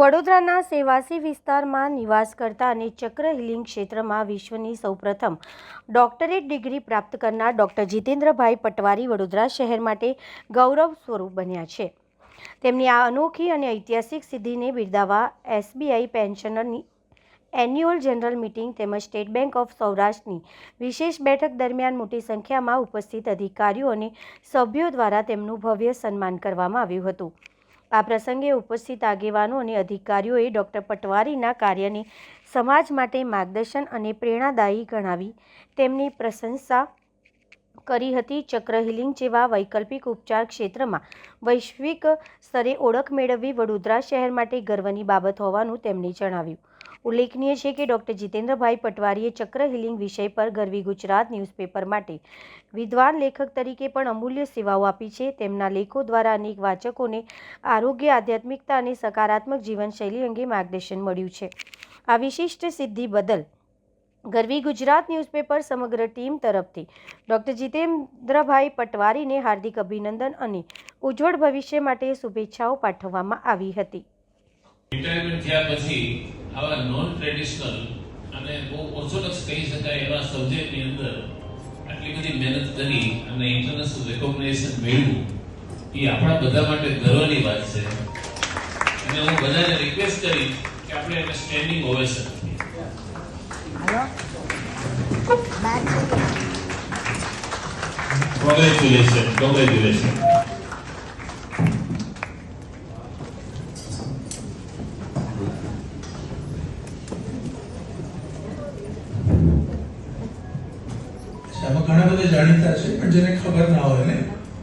વડોદરાના સેવાસી વિસ્તારમાં નિવાસ કરતા અને ચક્ર હિલિંગ ક્ષેત્રમાં વિશ્વની સૌપ્રથમ ડોક્ટરેટ ડિગ્રી પ્રાપ્ત કરનાર ડૉક્ટર જીતેન્દ્રભાઈ પટવારી વડોદરા શહેર માટે ગૌરવ સ્વરૂપ બન્યા છે। તેમની આ અનોખી અને ઐતિહાસિક સિદ્ધિને બિરદાવવા એસબીઆઈ પેન્શનરની એન્યુઅલ જનરલ મીટિંગ તેમજ સ્ટેટ બેંક ઓફ સૌરાષ્ટ્રની વિશેષ બેઠક દરમિયાન મોટી સંખ્યામાં ઉપસ્થિત અધિકારીઓ અને સભ્યો દ્વારા તેમનું ભવ્ય સન્માન કરવામાં આવ્યું હતું। આ પ્રસંગે ઉપસ્થિત આગેવાનો અને અધિકારીઓએ ડૉક્ટર પટવારીના કાર્યને સમાજ માટે માર્ગદર્શન અને પ્રેરણાદાયી ગણાવી તેમની પ્રશંસા કરી હતી। ચક્ર હિલિંગ જેવા વૈકલ્પિક ઉપચાર ક્ષેત્રમાં વૈશ્વિક સ્તરે ઓળખ મેળવવી વડોદરા શહેર માટે ગર્વની બાબત હોવાનું તેમણે જણાવ્યું। ઉલ્લેખનીય છે કે ડૉક્ટર જીતેન્દ્રભાઈ પટવારીએ ચક્ર હિલિંગ વિષય પર ગરવી ગુજરાત ન્યૂઝપેપર માટે વિદ્વાન લેખક તરીકે પણ અમૂલ્ય સેવાઓ આપી છે। તેમના લેખો દ્વારા અનેક વાચકોને આરોગ્ય, આધ્યાત્મિકતા અને સકારાત્મક જીવનશૈલી અંગે માર્ગદર્શન મળ્યું છે। આ વિશિષ્ટ સિદ્ધિ બદલ ગરવી ગુજરાત ન્યૂઝપેપર સમગ્ર ટીમ તરફથી ડૉક્ટર જીતેન્દ્રભાઈ પટવારીને હાર્દિક અભિનંદન અને ઉજ્જવળ ભવિષ્ય માટે શુભેચ્છાઓ પાઠવવામાં આવી હતી। રિટાયરમેન્ટ થયા પછી આવા નોન ટ્રેડિશનલ અને બહુ ઓર્થોડોક્સ કહી શકાય એવા સબ્જેક્ટની અંદર આટલી બધી મહેનત કરી અને ઇન્ટરનેશનલ રેકોગ્નિશન મેળવ્યું એ આપણા બધા માટે ગર્વની વાત છે। અને હું બધાને રિક્વેસ્ટ કરીશ કે આપણે એને સ્ટેન્ડિંગ ઓવેશન કોંગ્રેચ્યુલેશન। આમાં ઘણા બધા જાણીતા છે પણ જેને ખબર ના હોય ને